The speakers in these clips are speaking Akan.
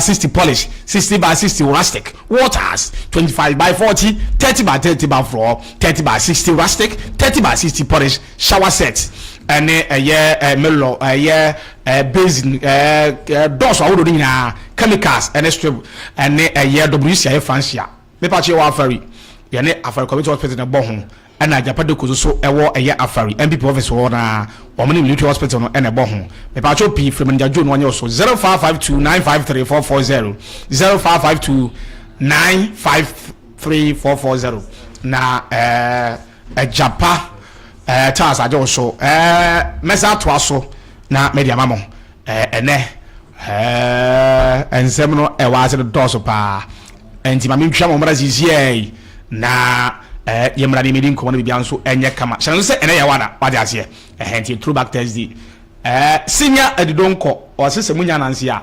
60 polish, 60 by 60 rustic, waters, 25 by 40, 30 by 30 by floor, 30 by 60 rustic, 30 by 60 polish, shower set, and mellow, basin, doors are already chemicals, and a strip, and WCI Francia. The party of ferry, Yane Afro Committee Hospital in Bohun, and I Japado Kuzo, a war a year after, and people of his order, or many military hospital and a Bohun. The party P from June 1 year so 0552 953 440 0552 953 440. Na a Japa Charles I also Mesa Twasso na media mammo and seminal a was at the doors of pa and Timmy Chamo Brazil na Yamrani meeting come be so and yakama. Shall I say and I wanna what is here? A handy throwback Thursday. Senior at the Donko or Sister Munya Nansia.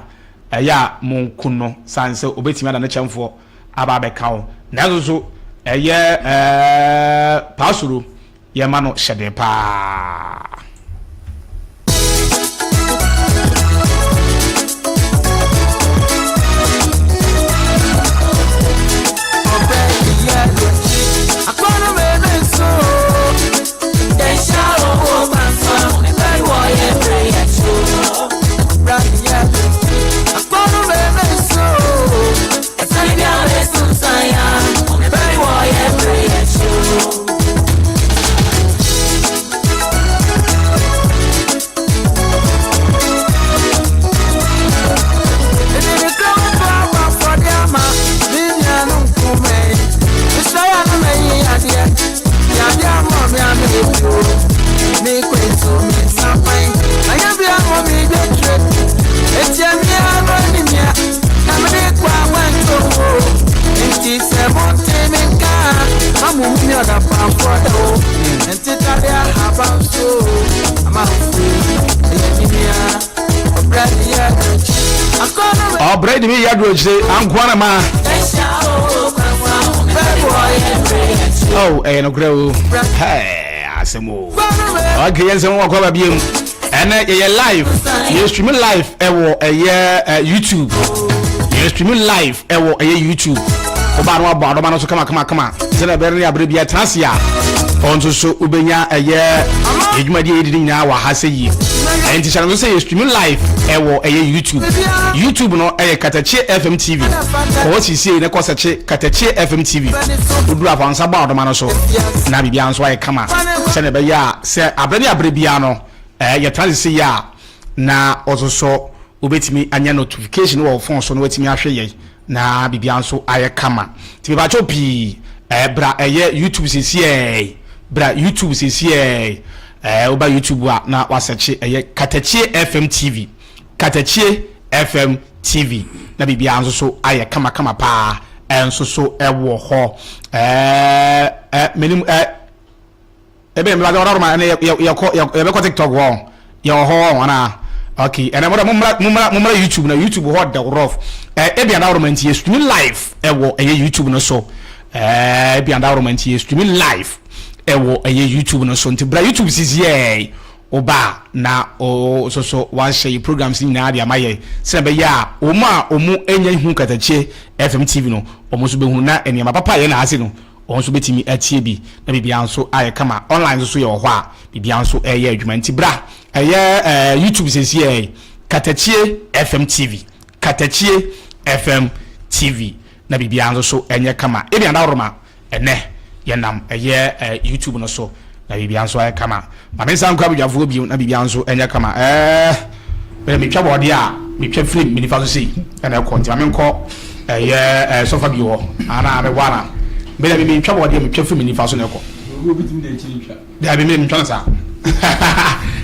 Ya mon kuno sanse obetima na chamfo ababe kawo. Nazo pasuru ye mano hyede pa. Oh, Brady, me yadroje, I'm Guanama. Oh, and a grow. Hey, Asamo. Okay, yes, and walk over being. And a live, you're streaming live, a year YouTube. You're streaming live, a YouTube. Obama, Obama, so come on. Senaberry Abribia Transia. On to so Ubenya a year. You might be editing now, has a year. And this channel say streaming live, a YouTube. YouTube no a KatakyieFM TV. What you see in the course of KatakyieFM TV. We do have on Sabah the man so. Now be answer why come on. Senabeya say Abribiano. You try to say ya. Na also so ubetimi anya notification or phone so no wetimi ahwe ye. Na bibian so aye kama ti ba chopi bra YouTube sisi bra YouTube sisi oba YouTube wa na wasearch KatakyieFM TV KatakyieFM TV na bibian so aye kama pa enso so ewo ho menim ebe me ba do ma na ye be ko TikTok wo ye ho wana. Okay, and I'm mumra YouTube na YouTube hot the rough. Ebi and government is streaming live. YouTube no so. Ebi and government is streaming live. YouTube no so. Bra YouTube is ye. Oba na so one share programs in na dia maye. Se be ya omu enye hu KatakyieFM TV no. Omo so be hu na eni ma papa ye na ase no. Onso betimi atie bi na bibia nso aye kama online so ye ho a bibia nso eye adwuma nti bra YouTube says here KatakyieFM TV KatakyieFM TV na bibia nso so enye kama ebi anda roma ene ye nam YouTube no so na bibia nso aye kama ma me san kwa bidwafo bi na bibia nso enye kama be me twa body a me twa film me nifa so sei na e konti ma me nko sofa bi ho ana be wana be me twa body me twa film nifa so na e ko obi timi de chi twa da be me twa sa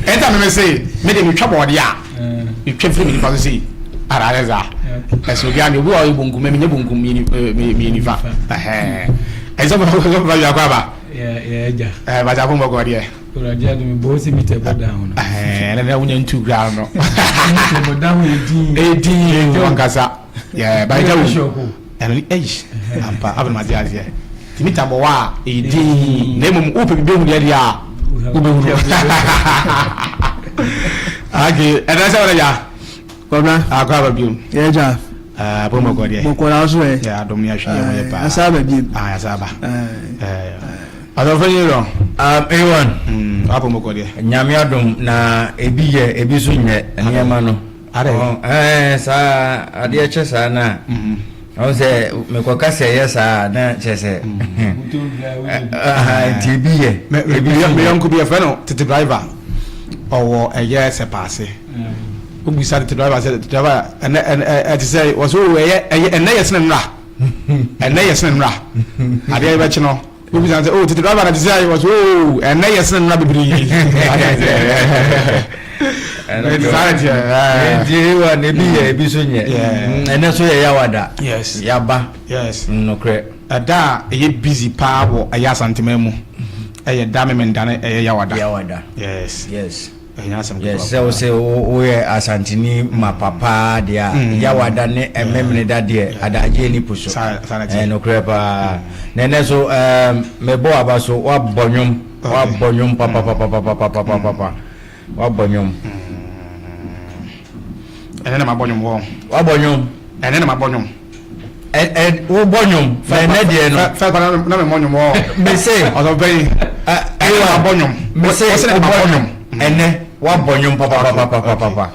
enta me say me de me twa body a me twa film nifa so sei ara reza eso ga me wo bonkum me bonkum me nifa eso ba ya kwa ba ja ba ja bombo ko die ora ja me bo si mi te go down na wunya ntu ground no te go down edi wankasa ba ja wo and ampa aba ma dia dia timita bo wa edi na mum ope bi hu dia dia ube hu age and that's all ya Kobna akwa bium ja Bomo Godia. Mokorazwe. Yeah, Domia Shia. Asaba bi. Asaba. Adofanyiro. A1. Apo Mokodia. Nyamiadum na ebiye ebisunye niema no. Are. Sa ade chesa na. I say mekoka say yes na chese. Tibiye. Me yonku bi afeno tete driver. Owo eye se passe. Obi sa tete driver say tete driver and say was o eye ene yesne nra. Ene yesne nra. Ade be chi no. Obi say oh tete driver na say was oh ene yesne nra bibiri. And yawada. Yes. Yaba. Yes. No cre. Ada ye busy pa wo aya santememu. Eye dame mendane eye yawada. Yawada. Yes. Yes. Yes. So say o asantini ma papa dia yawada ne ememne da de adaje ni puso. No cre pa. Nene so mebo abaso wa bonyum papa. Wa bonyum. Ene na mabonyum wo. Wa bonyum. Ene na mabonyum. Wo bonyum. Fa na de no. Fa na me monyum wo. Me say. Odo be. Mabonyum. Me say bonyum. Ene wa bonyum papa.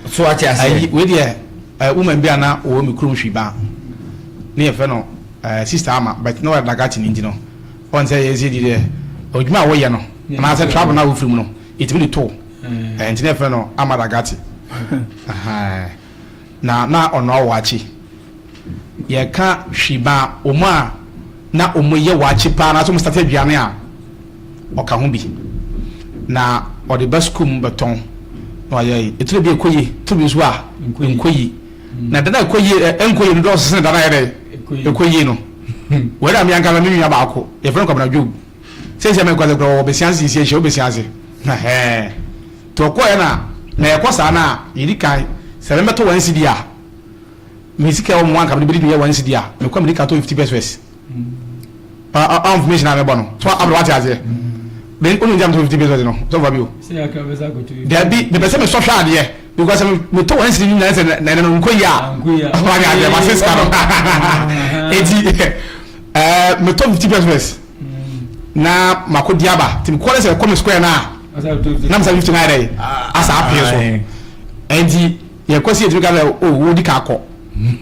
So achi ase. We there woman bi ana wo me krum hwiba. Ne ye fe no sister ama but no dagati ni ndi no. On say ye di there. Odwuma wo ye no. Na say travel na wo firi mu no. It be to. Enti ne fe no ama dagati. Na ono wachi ye ka hwiba omo a na omo ye wachi pa na so start aduane a oka ho bi na ode baskum beton no aye etire bi ekoyi to bi so a enkoyi na dada ekoyi enkoyi ndo so dada yere ekoyi no we da mi anka me nwa ba ko ye fren ko na job se me kwaze ko obesianse sie obesianse to ko ye na ekosa na yiri kai se me to 1 cedi a misika o mo anka me bi 1 cedi a me kwa me ka to 50 pesos information na me bono so abro what aze ben onu jam to 50 pesos no so fabio say aka beza go to there be me pese me so hwa ade because me to 1 cedi na se na no nkoyi a wa ga ade ma sister no eti me to 50 pesos na makodiaba tim kwale se come square na nam sa 50 naira asa apia so endi ye kwesi etu ga o wo di ka akọ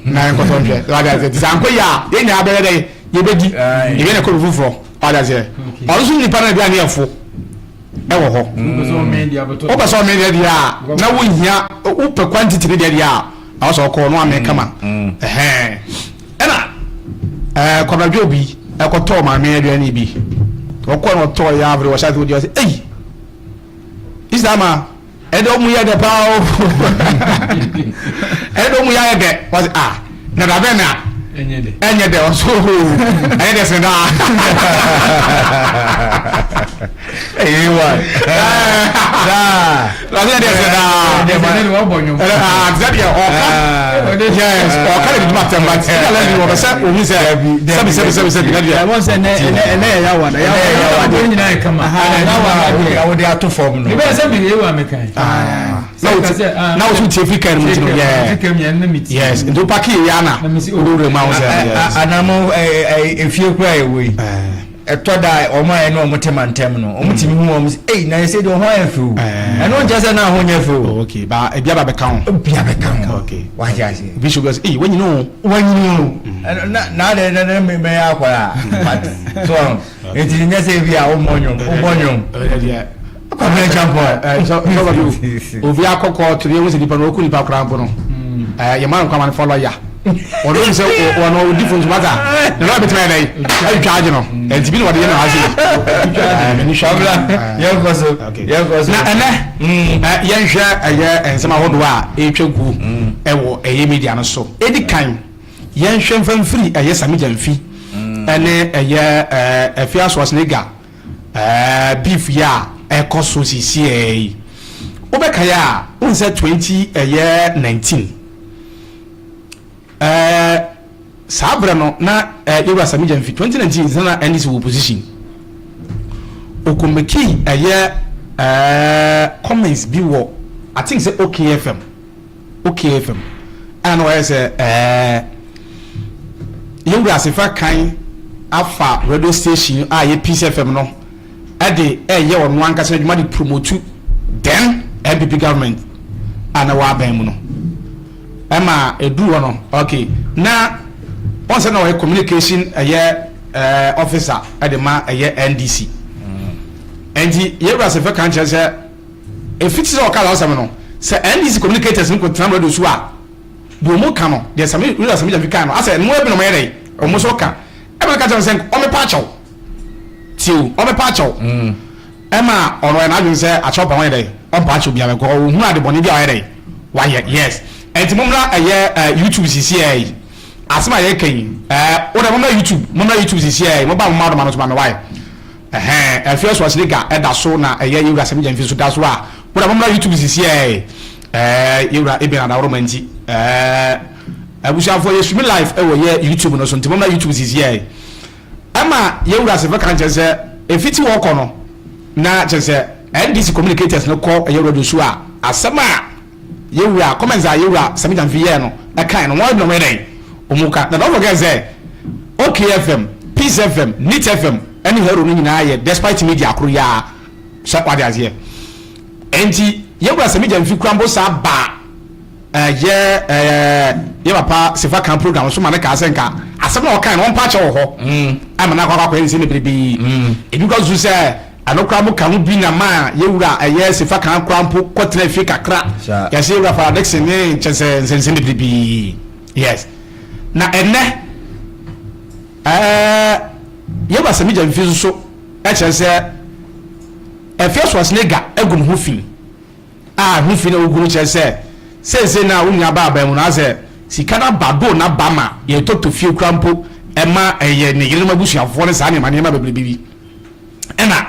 na nko to nhwe wa ga ze san ko ya ye nya abere de ye bedi ye be na ko fufuro wa ga ze o so ni pana bia na yefo e wo ho o ba so me dia na wo hia o pe quantity ne dia a so ko no ame kama ena ko na jobi e ko to ma me dia ni bi to ko no to ya avre wa sha to dia say ei isama edo mu ya de pao edo mu ya de was na da be na enye de o so enye de senda wa la de senda de wa bonyo zabi o yes o ka de ma tamba ti la ni o sa o mi se sabi na dia won se ne ya wada ni na kama ya wo de ato form no be se me ye wa me kan na o ti Africa ni mo yes ndo paki ya na o do ma o se anamo efie kura ewe etoda omo e no motemantem no omutimi hu omo eh na say do ho afu eno jase na ho nyafu okay ba e bia ba be kan okay wa jase bishop goes eh when you know na de me akwara so enti nyase bia obonyom Come champion. So ovi akoko to the dipa no ku dipa krampo no. Ye man kwa man follow ya. O do say o no different matter. The no betime dey. I charge no. E ti bi no de na hase. Ni shabla. Yankoso. Na ene ye nhwe eye ensema hodo a e twegu e wo eye media no so. Edi kan ye nhwe mfamfiri eye samija mfi. Ene eye afia so snega. Beef ya ekoso sisi eh obeka ya unse 20 19 sabra no na yewa samija mfi 2019 sana NDC opposition okomeki comments bi wo I think say OKFM ana wa say yewura sefa kan afa radio station ye Peace FM no ade ye ono ankasa adwuma de promote then MPP government ana wa ban mu no ema edu no okay na once na we communication officer ade ma NDC enti yewura sefa kan che say efiti so kala osam no say NDC communicators nko tram radio so a do mo ka no de sami we sami Jamaica no asa mo ebi no mere o mo so ka e ma ka tell say o me pa chaw tiu o me pa chaw e ma ono na adun say a chaw pa wan dey o pa chaw bia me ko o hu ade boni bia wa dey wa yes enti mo mra YouTube CCI asema ye kan o da mo YouTube CCI mo ba mo ma do ma no so ma me why first was liga da so na yewura sami Jamfi so da so a o da mo mra YouTube CCI yewura ebi na da romanti abushafo yesumi live ewo ye YouTube no so ntimo na YouTube CCI ama yewura sefa kan chese efiti wo kono na chese NDC communicators no ko yewura do so a asema yewura comments a yewura sami Jamfi ye no kan no wo no mere omuka na don't forget say KFM Peace FM Nit FM any hero no nyina ye despite media akro ya shakwade azie enti yewura sami Jamfi krambo sa ba ye papa sefa kan program so ma na ka asenka asem na o kan no pa che wo ho ama na kwa nsi ne berebi e because you say anokra mo kan bi na ma yewura sefa kan krampo kotra fi kakra ya se yewura for next ne chese nsi ne berebi yes na enne yewura sami Jamfi so e chese first was nega egun ho fi ho fi na ogun chese say na unya ba mu na say sikana bado na bama ye toto fie krampo ema ye ne yele mabusuafo ne sa ne mane ma bebebi ena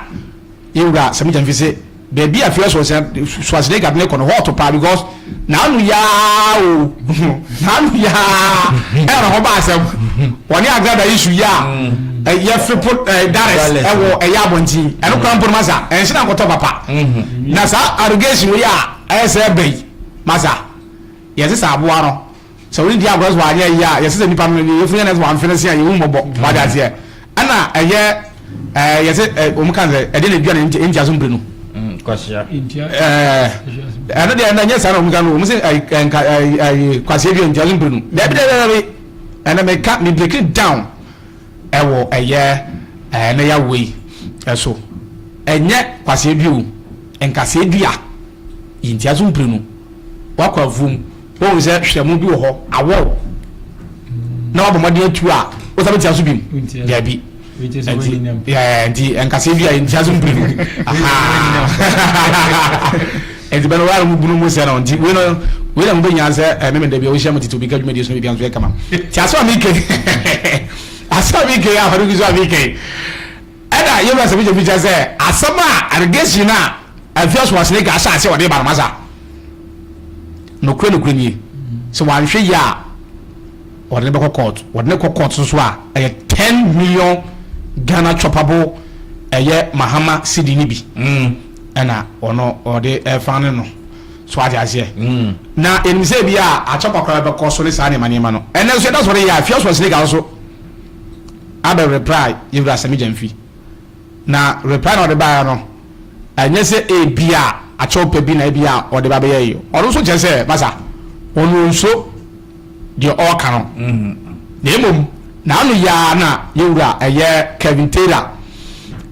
yewura sami Jamfi say baby afia so swasle gadne kono hot pa because na anu ya o na anu ya era ho ba asem woni agrada issue ya ye fripo dares ewo ya bonti eno krampo masa ense na nkoto papa na sa arrogation ya say bay maza yes sa aboa no so we dia gross wa ya yes se nipa no ye funya na one finance ya ye wu mobo wa da se ana yes omukan ze e de na bia na intia so mbrenu kwasia ana de na nyesa na omukan no se kwasia bia intia so mbrenu da bi da ana me ka me break it down ewo na ya we so enye kwasia bia enkase dua intia so mbrenu wakwa vum wo se hwemu bi wo ho awo na wabomode atu a wo sabe tia so bim ya bi enkase bi a intia so mbrenu aha beno wa mu bunu mu se na ndi we na mbenya se me da bi o hia mutito bi ka dwuma di so bi anso e kama ti aso amike ya haru gizo amike ada yeba se bi je bi je se asama argesi na afias wasne ga asa ase wode ba maza no kure ni so wan hwe ya wode be court so a 10 million Ghana choppable Mahama cedi ni bi ana ono ode fan no so ade ase na enim se bi a chopper kwa be so le sa ne mane ma no ene so da so ya fios was legal so abe reply yewura sami Jamfi na reply no de ba no anya se e bia a chopper bi na bia ode ba be ye ono so je se basa ono so de all canon na emom na anu ya na yewura Kevin Taylor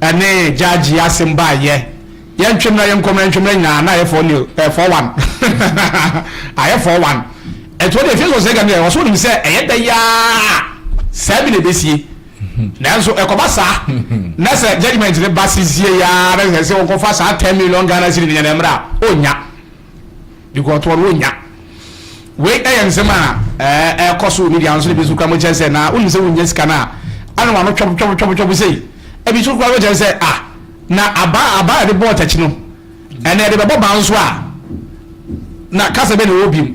ene judge asemba ye yentwemna yen na ye for 41 aye 41 eto de fiso se gane wo so nim se da ya sabi ne besie na so ekobasa na se judgment ne basisie ya na se won fa sa 10 million Ghana cedi ne mra onya because to onya we ensema koso media anso be su kwa mo chense na unu se wonya sika na anu wa no twop sei e bi su kwa mo chense na aba de bo tachi no ene de bebo ban so a na kasa be ne obi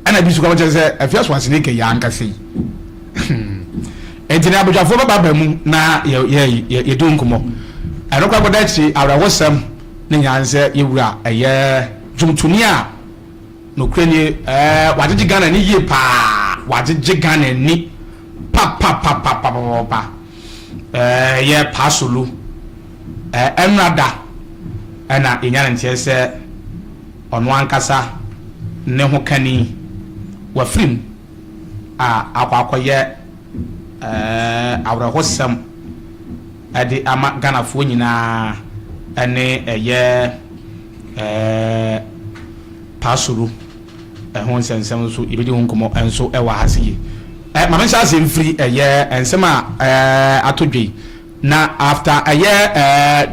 ana bi su kwa mo chense afia so asine ke ya anka sei enti na abujafo baba mu na ye do nkomo eno kwa godachi awra wosam ne nyanse yewura jumtuni a no krenye wagye Ghana ni ye pa wagye Ghana ni pa ye pasulu emrada ana enya ntie se ono ankasa ne ho kani wa film akwakoye awrahosam ade ama Ghana fo nyina ene eye pasulu ho nsensem so ibedi ho nkomo enso ewa hasiye mama sha se mfiri eye ensema atodwe na after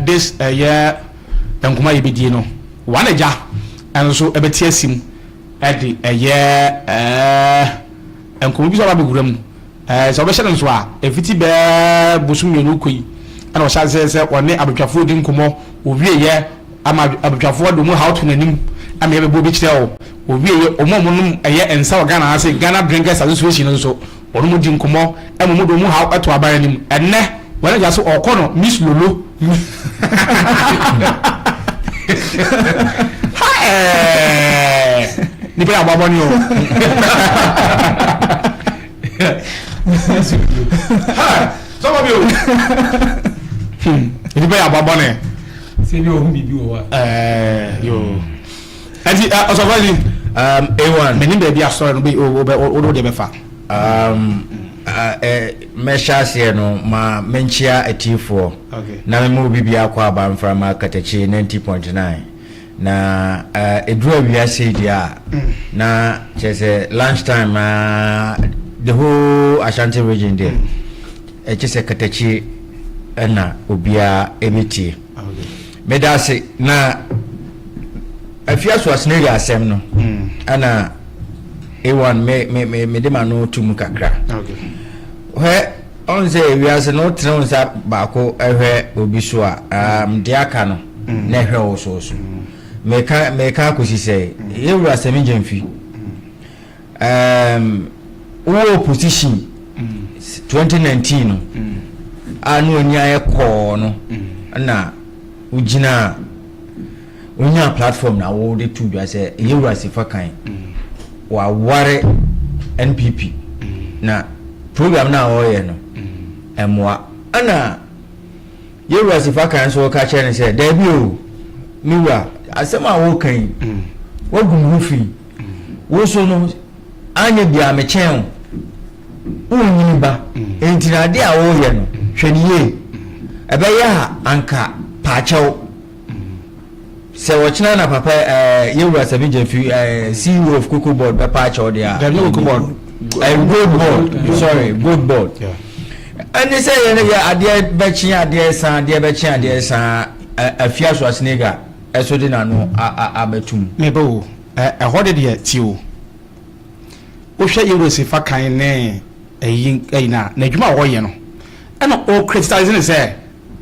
this enkoma yebedie no one eja enso ebeti asim ede enkomo bi so ba beguram so be hye nso a efiti be bosum yenu koi ana o sha se one abotwafo di nkomo owie ama abotwafo do mu how to nanim ama ye be bi kire o owie omomonum ensa Ghana ase Ghana Drinkers Association nso onu mu di nkomo emu do mu how eto abare nim enne wala ja so okono Miss Lolo ni pe ababo ni o some of you ni pe ababo ni se ni ohun bibi o wa yo enti osofali A1 menim be bia story no be o de be fa meshase no ma menchia atifo na me mu bibia kwa ba mframa Katakyie 90.9 na edura wiase dia na chese lunch time the whole Ashanti region there chese Katakyie na obia emiti medase na afia so asneri asem no ana A1 me de mano tum kakra he on say we as no tren sa baako ehwe obi so a de aka no na ehwe wo so me ka kosi say ewura asem Gyamfi wo position 2019 no anu onya ekọ no na ugina onya platform na wo de tu dwa say ewura sifa kan wa ware NPP na program na oye no emwa ana yewa sifa kan so ka chere say da bi o miwa asema wo kan wo gum fi wo so no anya bia me chen unyi ba entina de a wo ye no hweniye ebe ya anka pachew se wachina na papa yewa sabi Gyamfi CEO of Cocoa Board be pachew dia Cocoa Board good board sorry good board and they say ya ade bechi ade san afia so asnega eso de na no abetum me bo hode de ti o hwe Europe fa kan ne na adwuma wo ye no ana o criticizing say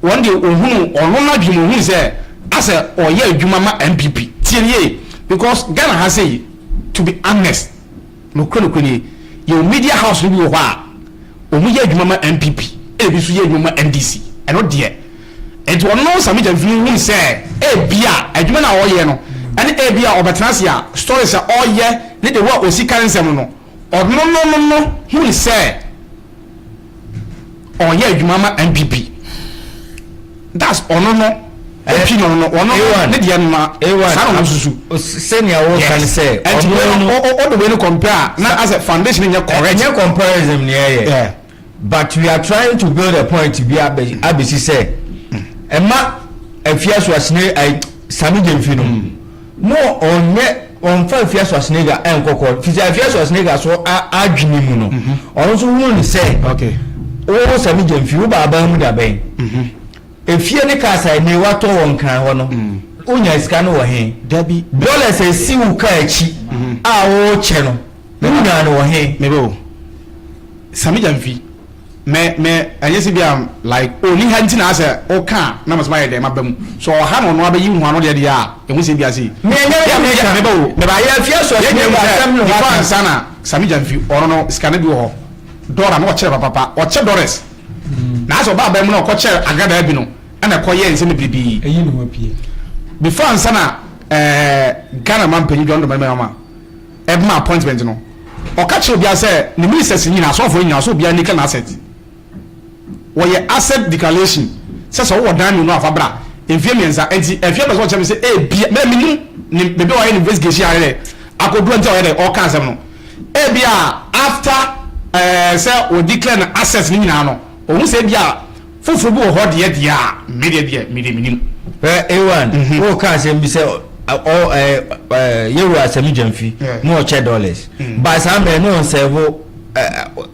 one day ohunu ono na dwuma ohunu say as o ye adwuma ma MPP tie because Ghana has say to be honest no kwenye your media house will be wa omu ye adwuma ma MPP ebi so ye adwuma ma NDC eno de and to no some Gyamfi who say bia adwuma na wo ye no ene bia obetransia stories a all ye ne de wa osika nsem no no who say o ye adwuma ma MPP that's no opinion no ono ne de na sa no susu senior wo kan say o the way no compare na as a foundation in correct comparison near but we are trying to build a point to be abc say emma afia so asne Sami Gyamfi no mo on fa afia so asne ga enkokọ fi afia so asne ga so adwini mu no on so hu ni say okay o Sami Gyamfi wo baba mu da ben efie ne ka sai ne wato won kan ho no onya iska no wo he dabi dollars esi wu ka achi a wo che no onya no wo he mebo Sami Gyamfi me anyesi bia like oni hanti na ase o ka na masma ye de mabam so o ha no no abayi hu ano de de a ehu se bia se me nya mebo me ba ye afia so ye no fa sana Sami Gyamfi ono no scanner bi ho dora no che papa o che dollars na so ba mu no ko che agada bi no ana ko ye nse me bibi eyi no wapie before ansana Ghana man penyi John do mama my appointment no or catch you be say the ministers in so for you so be an asset where your asset declaration says what done you know afabra in feminines and if you want to say eh maybe why investigation I could do until all kinds of no after say we declare assets ni na no o say bia foforo bi ho de dia media A1 who can say be say you are Anigyie Fie no $100 but some no say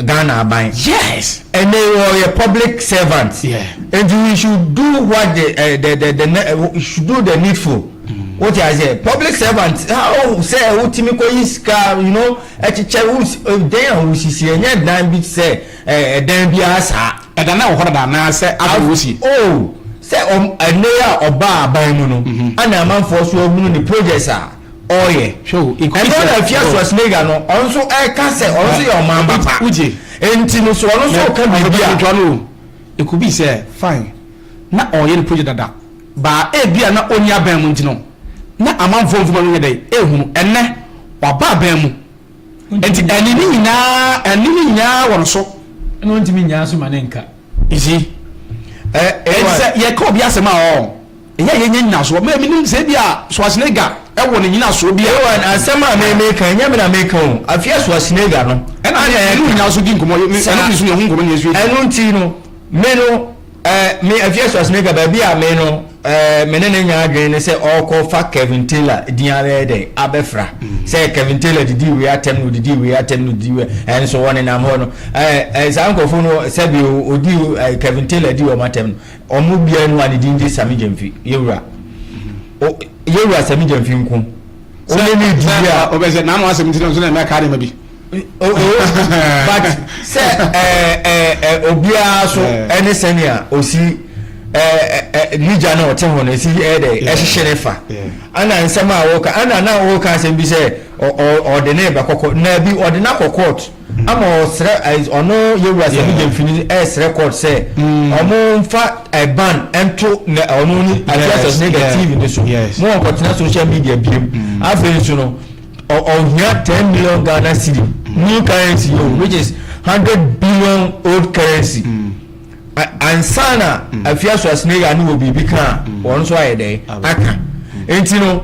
Ghana buying yes and they were a public servant and you should do what the should do the needful. What I say, public servants, how say ultimate iska, you know, at the church, then we see a young bit say, then be as and I know what I say, I will see. Oh, say, a layer or bar by Muno, and a man for so the projects are. Oh, yeah, sure. And then if you was nigger, also I can say, also your mamma, and Tino so also can be John. It could be say, fine. Not all your project that, but a beer not only a bam, na amanfo mfuma no dey ehunu enne waba ban mu enti anini nya won so no ntimi nya so manenka isi ye ko bi asema o ye nya so me nim se bia Schwarzenegger e won nyina so bia asema me kan nya me na me kan afia Schwarzenegger no ena nya so di nkomo me eno so ye hu nkomo nya so eno nti no me no me afia Schwarzenegger ba bia me no menene nya adwen say all fa Kevin Taylor diare dey abefra say Kevin Taylor didi we atem no didi we and so on na ho no sankofo no say bi odi Kevin Taylor di o matem omo bia no ani dindi Anigyie Fie yewura Anigyie Fie nko o le ni dia o be say na no asem tin so na me ka dey mabi but say obia so any senior osi Nija na ote ho na si dey ehihire fa ana nsema awoka ana na awoka asem bi say ordinary ba kokko na bi ordinary court ama osre ono yewu Anigyie Fie es record say omo mfa ban ento na ono ni address negative in so mo continue social media biem afi so no ohia 10 million Ghana cedi new currency which is 100 billion old currency ansana afia Schwarzenegger no obi bi kan won so ayede aka enti no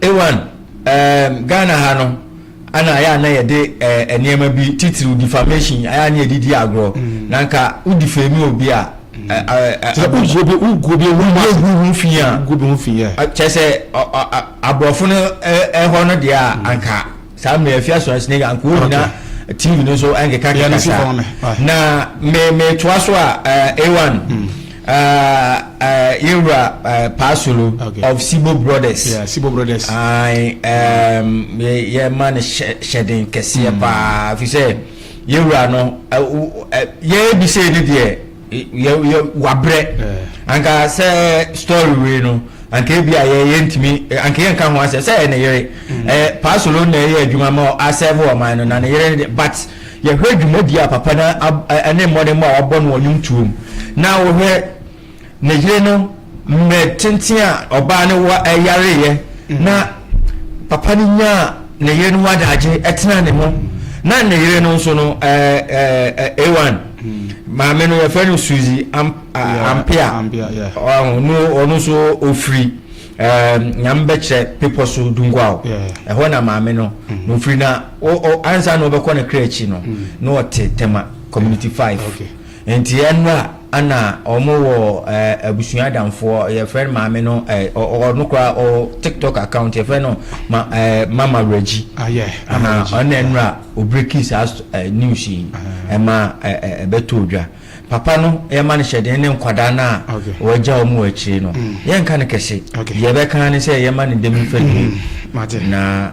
A1 Ghana ha no ana ya na yede enema bi titiri defamation aya na yedi agro nanka udifemi obi a ugobi hu fia chese abrofo no ho no dia anka sam na afia Schwarzenegger anko na TV no so ange kaka na me twaso A1 Yura Pasolo of Sibo Brothers I yeah man shedding kese pa fi say Yura no ye bi say ni de ye wabre anka say story we no anke bia ye ntimi anke ye nka ho ase say na yere Pasolo na ye adwuma ma aserve o man no na yere but ye hwedwuma bia papa na ane mmode ma obɔ no onum tuom na wo hwe na yere no me tentia oba ne wa yare ye na papa ni nya na yere no wadaje etena ne mo na na yere no so no A1 maame no ye no Suzy ampia no ono so ofri nyambeche people so dungwa ho na maame no no free na o answer no be ko na krechi no no ote tema community 5 enti enwa ana omo wo abusua damfo ye friend maame no no kwa o TikTok account ye friend no mama Reggie ona enwa o breakings as news ema beto odwa papa no e man shede ne nkwada na waja omo achi no ye nka ne kese ye be kan ne se ye man dem fadi na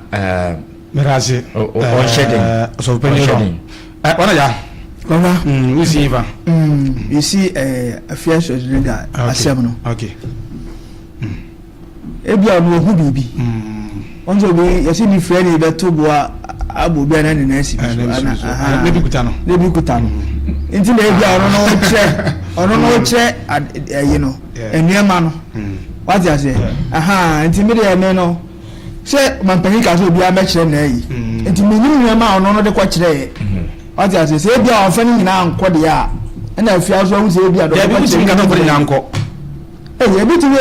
meraze o shede so pension ona ya you see Eva you see afia Schwarzenegger asem no okay ebia no hu bibi onzo be you see ni friend be to boa abo bia na ne nsi ana lebi kutano nti na ebia ono no che you know enema no what you say nti me dey me no say mampani ka so bia me kire na yi enti menim nyama ono no de kwa kire ati ase say bia on fani nyina anko de a na afia so hu say bia do kwa kire ka no nyina anko ebitimi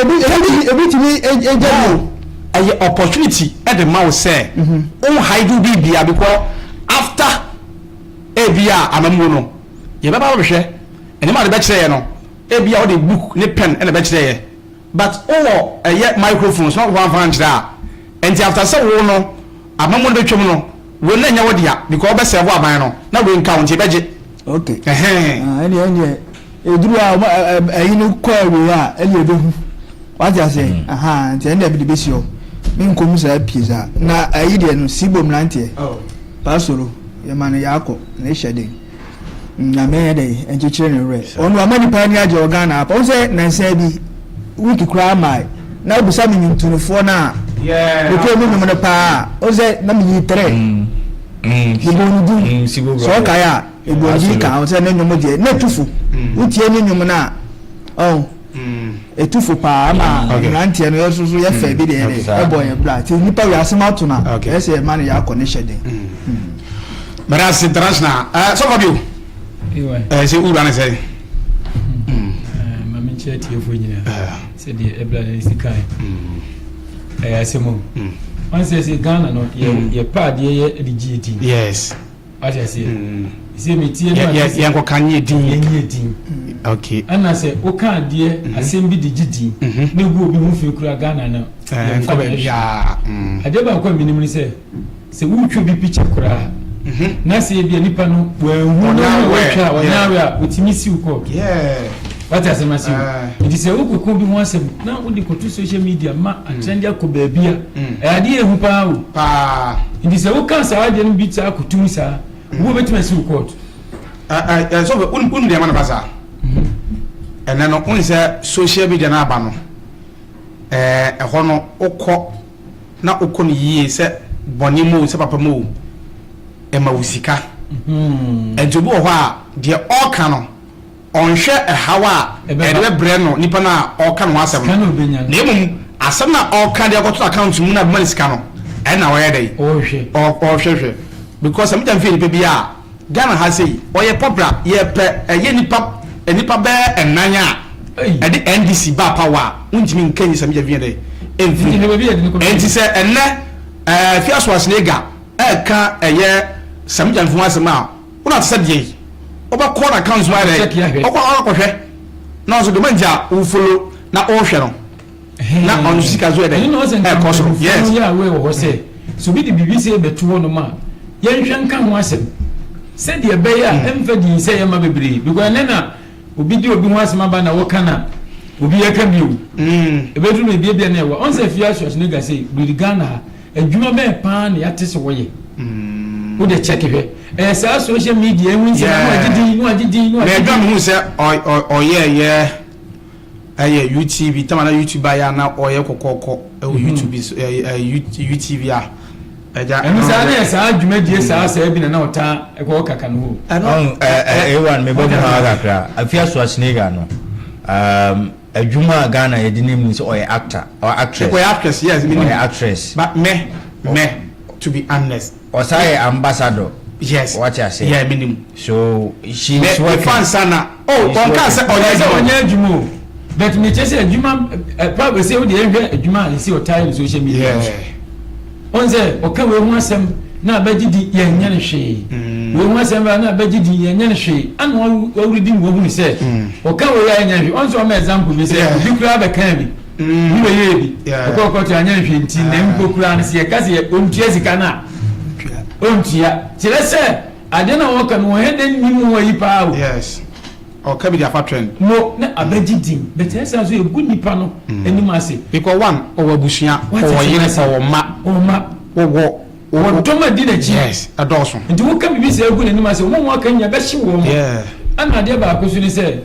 ejabu aye opportunity e the mouth say on hide bibia because after ebia amamu no ye baba wo hwe ene ma de be kire ye no ebia wo de book ne pen ene be kire ye but oh microphones not one fan kire and after say wo no amamu de twem no wo na nya wo dia because be serve aban no na we count e beje okay ene eduru a yinu kwa we a ele ebehu waja say aha nti ende bi de besio me nkomu sa pieza na ayi de no sibom nante pasoro ye man ya akọ na ehede na me de enchichire ne re onu amani pa ni aje organ apa o say na say bi wiki kra mai na busa mi ntunufo na yeah o pe mi me pa o say na mi 3 ibonu so kaya ibonu ka o say na nyomo je na tufu utie ni nyomo na etufu pa ma nante no yeso so ye fa bi de e boy e bra ti nipa wi asema to na e say man ya akọ ne hyede Maras international so for you say ura na say mama nche tie fo nyina say de ebla na sikai asemo on say Ghana no ye pa de ye Anigyie yes ati say me tie no ye nko kanye din okay ana say o kan de asem bi de gidi na gu obi hu fi kura Ghana na nko ba bia ade ba ko minim ni say wu twa bi picture kura na say bia nipa no wa hu na wa a otimi si uko what as ma si it is a okuku bi ho asem na wo di ko to social media ma atrend akoba bia ade ehu pa it is a ukan sa ade no bi ta akutum sa wo betima si uko so un de man basa ene no un se social media na aba no ho no ukọ na ukọ no yie se boni mo se papa mo e ma wusika enjobo ho a de oka no onhwe hawa e de bre no nipa na oka no asem na emum asem na oka de akoto account mu na be sika no e na wo ye dey ohwe because am jam fe nipa bia Ghana ha say oye popular ye pe ye nipa be enanya e de NDC ba power untimi nkanyi sam jam fe dey enti se enne fiaso asnega ka eye sam jam fu asem a una tse de oba call accounts wa dey okohwe na so de manja u follow na ohwe no na on sika zo dey koso yes ya we wo say so bi de BBC betu ho no ma yen hwe nka ho asem se de be ya emfa di se yema bebre because nena obi di obi ho asem aba na wo kana obi ya ka biu ebedu no bia na ewa on se fia so ne ga say bi Ghana adwuma be pa na ya tese wo ye wo de check he sa social media enwin se no agidi me adwam hu se oye YouTube tamana YouTube ya na oye kokoko YouTube YouTube a eja enu sa na sa adwuma die sa bi na ota ko kaka no one me bobu ha kakra afia so asnega no adwuma Ghana ye di name so oye actor or actress yes oye actress but me to be honest osaye ambassador yes what you say yeah minimum so she's working fan sana on can say onye adwuma but me chese adwuma probably say we dey hwe adwuma and see o time social media on say o ka we hu asem na abagidi ye nya ne hwe we hu asem na abagidi ye nya ne hwe an o ready wo hu ni say o ka we ya nya hwe on so ma example be say bi kura be kan bi ni we ye bi o ko to anya hwe nti na mko kura na se ka se o ntua sika na ontia tire se ade na wo kan wo hede ni mu wa yi pa o yes o ka bi dia fa trend no na abagidi but esa so e gu nipa no eni ma se because one o wabusua o yire o ma o to ma di na chi yes adoso nti wo ka bi se egu ni ma se wo kan nya be hye wo yeah ana ade ba ko so ni se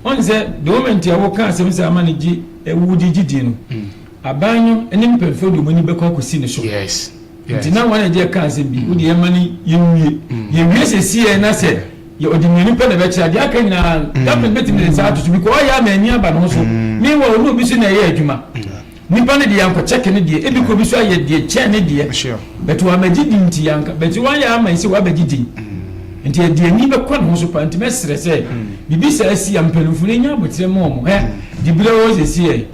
on se the moment ya wo kan se mse Anigyie wudi gidi no abanyo eni mpefo do mani be ko akosi ne so yes nti na wana je kan se bi wo de yemani yewie se sie na se ye odimini pe na be kira de aka nyina government betimi sa atutu bi ko ya ma ani aba no so mi wo no bi so na ye adwuma nipa ne de yanko check ne de ebi ko bi so aye de che ne de but wa magidi nti yanka but wa ya ama ise wa bagidi nti e de ni be kwa no so pa nti mesre se bibi sa asi ampelufu ne nya botre mo he di bile wo se sie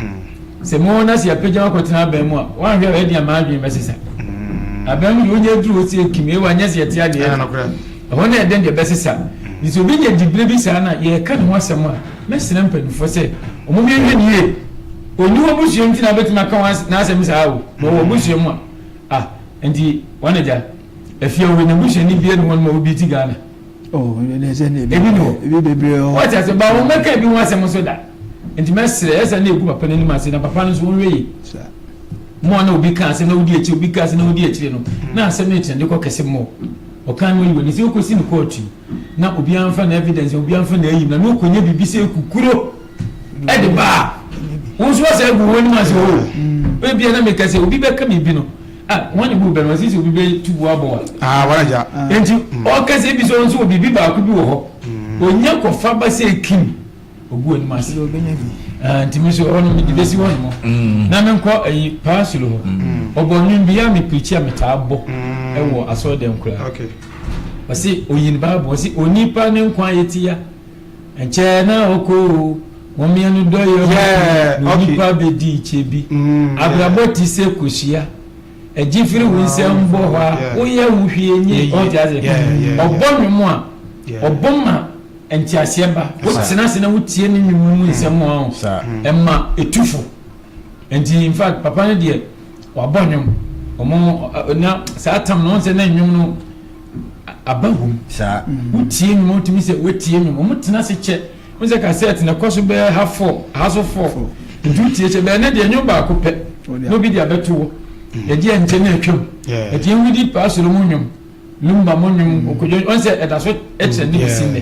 se mo na si apagya ko tena ba mu a wa hwe we de ama adwen besesa abam yo nya duru o se kimi wa nya se tia de wona e den de besesa ni so bi je di bile bi sa na ye ka no asem a mesre ampelufu se omo mi hwe nie oni wo busu nti na betima ka na asem sa awo wo busu mu a nti wana ja efia wo na busu ni bia no mo obi ti Ghana ne se ne ebi no ebi bebre o what say ba wo meka bi wo asem so da nti mesre esa na egu papa ni ma se na papa no so wonwe mo na obi ka se na odi echi obi ka se na odi echi no na asem ne tende ko kese mo o kan mo yiwo ni se ko si ni court na obi anfa na evidence obi anfa na ayi na no konye bibi se kukuro e de ba wọ́n sọ sẹ́ egu wọ́n ni ma se o ebi ẹ̀ na mi kẹsẹ̀ obi bẹ kẹ́mi bi no wọ́n ni bu bẹ̀rẹ̀ wọ́n sisi obi bẹ tubu abọ́ wa. wọ́n ajá. eti ọ kẹsẹ̀ ebi sọ nso obi bi baako bi wọ hɔ onye kɔfa ba se ekim ogu wọ́n ni ma se nti mi so ɔno mi dibesi wɔn mo na mi nkɔ eyi paasolo hɔ ɔbɔ nwin bi ya mi pirikyi a mi taa bɔ ɛwɔ asɔrɔ dɛm kura wɔsi oyin baabu wɔsi onipa ne nkwa yɛ ti ya nkyɛn na ɔkɔ wọ́n mi ẹnu dọ́ yẹ ọ́ nípa bẹ di ìkyẹ́ bi abrabọ́ ti sẹ́ kò ṣíà ẹ̀jí firi wọ́n sẹ́ ń bọ̀ họ́ a ó yẹ wùhí ẹ̀yẹ ọ̀tí àṣẹ ọ̀bọ mímú a ọ̀bọ ma ẹ̀ntì àṣẹ bá ó sinasina ó tiẹ̀ ní mímú mú nsẹ́mu ọ̀hún ẹ̀ ma ètúfò ẹ̀ntì in fact papa ní diẹ wà bọ̀ nyom ọmọ na sáà tam na wọ́n sẹ́ náà nyom no abahum ó tiẹ̀ nyom ó tìmí sẹ́ ó tiẹ̀ nyom ọmọ tẹ̀ná sẹ́ kyẹ́ wọ́n sẹ́ cassette na kọ́sọ́ bẹ́ẹ̀ haso fọ́ ntu tie kyẹ́ bẹ́ẹ̀ ne deɛ nyom baako pɛ n'obi de abɛto wɔ yɛdi ɛnkyɛn na atwam yɛdi nwidi paasoro mu nyom lumba mu nyom okodwo wɔn sɛ ɛda so ɛkyɛ ne bisi nɛ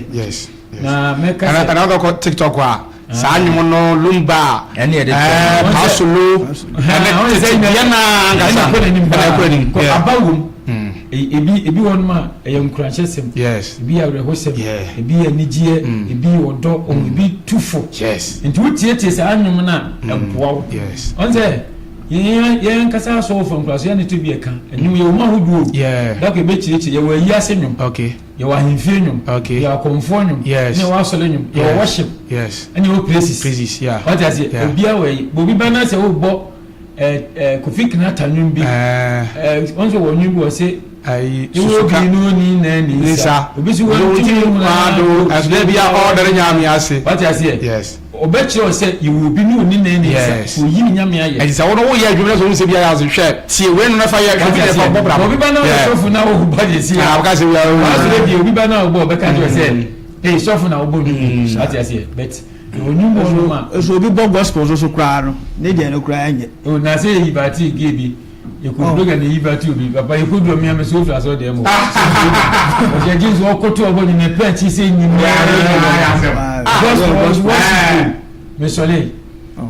na mɛka sɛ ɛna ɔdɔ kɔ tiktok a saa nyom no lumba paasolo ɛnɛ tete yɛn na ankasa ɛna ɛkɔ anim abawom ebi wɔn ma ɛyɛ nkuranhyɛ sɛm ebi yɛ awerɛhɔ sɛm ebi yɛ anigyeɛ ebi yɛ ɔdɔ ebi tufo nti wotietie saa nnwom no a ɛmpoa wo ɔn sɛ yɛn kasa asɔwɔ fam kora so yɛne to bi ɛka ɛnwom yɛwɔ mu ahodoɔ dako ɛbɛkyirikyiri yɛwɔ ayi ase nnwom yɛwɔ ahemfie nnwom yɛwɔ akɔmfoɔ nnwom ne yɛwɔ asɔre nnwom yɛwɔ worship ɛne yɛwɔ praises ɔte aseɛ obiara wɔ yi bobi ba na sɛ wobɔ Kofi Kinata nnwom bi ɔn sɛ wɔ nnwom bi wɔ sɛ susuka nisa obisi won ti mu na do asle bia order nyame ase what you say yes obechi o say you will be no ni na ni sa oyi ni nyame aye e say wono wo ye adwuma so se bia ya so hwe tie we no na fa ye adwuma de fa bobra obi ba na so fu na wo ba je si ah ka se we asle bia obi ba na wo be ka je say so fu na wo bo ni what you say but onyumbo no ma so obi bo gospel so kra no ne de no kra anye o na say yi ba ti ge bi yekudoga ne yiba ti obi papa yekudo mi am so fla so de mo o je jinso okoto obo ni ne plant se nyim ya just me sole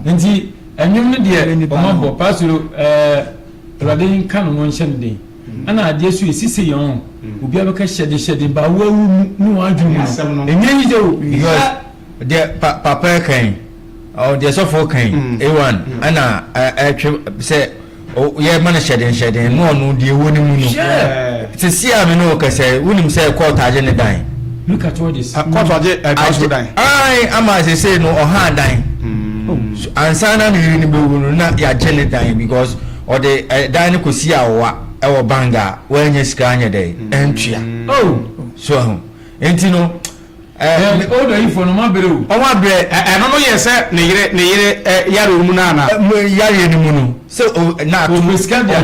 nti enyum ne de o ma bo pastor radin kanu no nhyem den ana ade so esise yon obi abeka hyede ba wawu nu adwum no enye yi de o because de papa kan o de so for kan a1 ana say yeah man shedding no de woni mu no se sia me no ka say wonim say court age ne dan look at all this court age house dan ai ama say no oha dan ansana ni be wonu na ya je ne dan because or the dan ko sia wa e wo banga wanya sika anya dai entria so enti no odo yi for no ma bere o ma bere no no ye se ne yire yare mu na na yare ni mu no so na to prescribe dia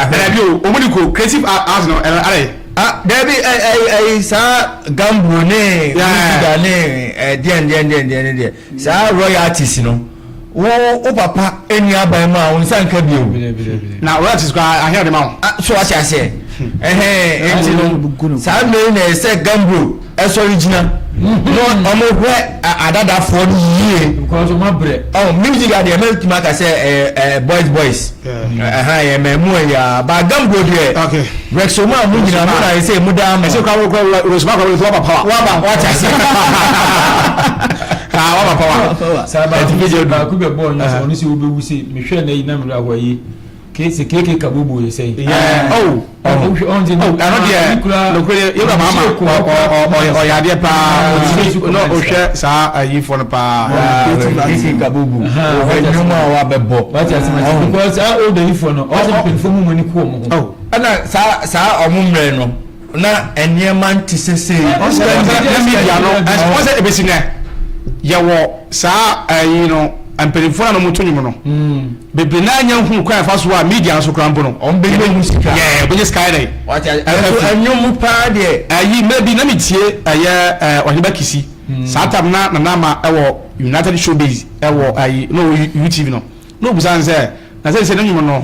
na bi o mu ni ko creative arts no are there be sa gambo ne da ne den sa royalties no wo papa eni aban ma won san ka bi o na royalties kwa ahia de ma so what you say enti no sa me na se gambo original no omo hwe adada for ye because my bread music at the American market say boys ya memu ya ba gambo de okay rexoma mu nyina no na say mu da ma say kwa rosma kwa power wa ba what I say wa power saba ku be ball no so no si obewu se me hwe na yi na mra ho yi kese keke kabubu ye say oh on the no lokore you mama o ya de pa no o hwe sa ayi for no pa keke kabubu o nyuma wa bebo what is my because all the info no all the people mu ni ko mo oh ana sa omumre no na eniema ntisese o se media no o se ebesine ye wo sa ayi no amperifo na muto nyum no bebe na anya hu kwa fa so a media so krampo no on be hu sika yeah be sky day what anyum pa de ayi maybe na metie aye oheba kisi satam na ma ewo United Showbiz ewo ayi no YouTube no busan say na say na nyum no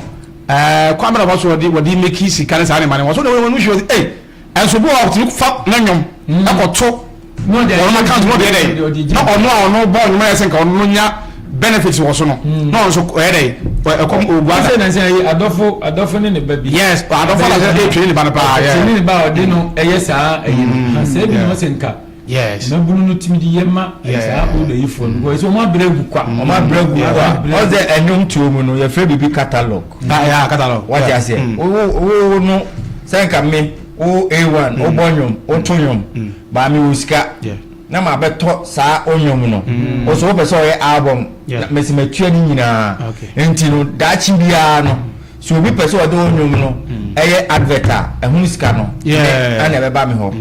kwamra ba so wodi make sika na sa ne mane wo so na we no show eh enso bo wa ti fa na nyum akoto no de on account no de no ono bo no ma yesen ka ono nya benefits was no no so dey come ogwa say na say adofo ne baby yes adofo na say train ba na pa yeah train ba o de no eyesa eyi say bi no senka yes na bunu no timidi yema eyesa o de ifo no so mo bregu kwa o ma bregu kwa o de enum tuomu no ye free bibi catalog yeah catalog what you say o no senka me o A1 o bonyum o tonyum ba mi usika na ma beto saa onyom no o so be so ye album mesimatua ni nyina enti no daachi bia no so obi pese o de onyom no eye adverta ehunu sika no ana be ba me ho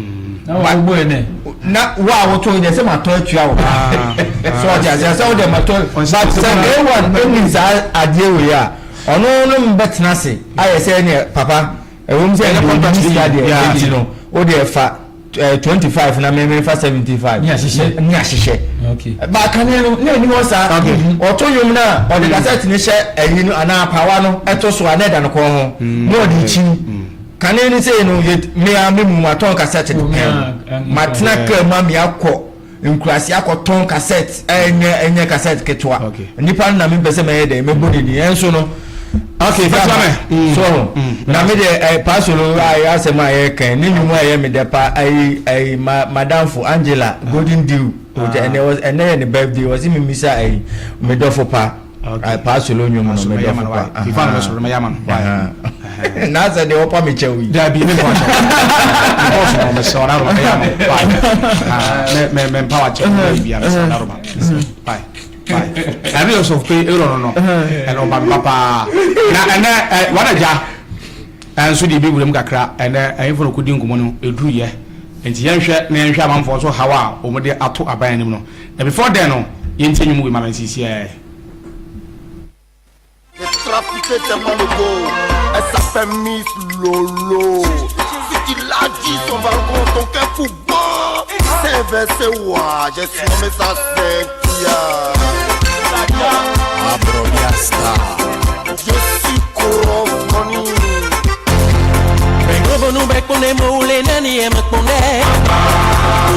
na wa gbo ene na wa wo to ide se ma to atua wo so ja se o de ma to but se day one eni za adie we ya ono no mbetena se aye se ne papa ehum se ne contract ya de enti no o de fa 25 na me fa 75 ni ahihye okay ba kan no na ni wo sa oto yom na o de cassette ni hye ayi no ana pawa no eto so aneda no ko ho no di chi kan ni say no me a me mu maton cassette matna ka ma me akọ nkurasi akọton cassette enye cassette ketwa nipa na me pese me de me body ni enso no okay so na me de pasolo I asema ye kan ni nyumu aye me de pa ai madam for Angela golden dew and there was and then the birthday was me misa ai me do for pa ai pasolo nyumu no me do for pa if I was me yaman na za de opa me chewi da bi me kwa also me so na ro me me power check bi ya so na ro bye I really also pay no and on papa na and what ja and so the people dem kakra and I for kudi nkomo no eduru ye enti ye hwe na hwe amanfo so hawa o mo de ato aban nim no na before then no ye ntenyu mu ma nsisi e trafiqué tellement le go elle s'appelle Miss Lolo si tu l'as dit son balcon ton cœur pour bon c'est versé wa j'ai nommé ça c'est Abroviasta. Je suis corrompu. Vengo con un becco ne mole nani e mekpone.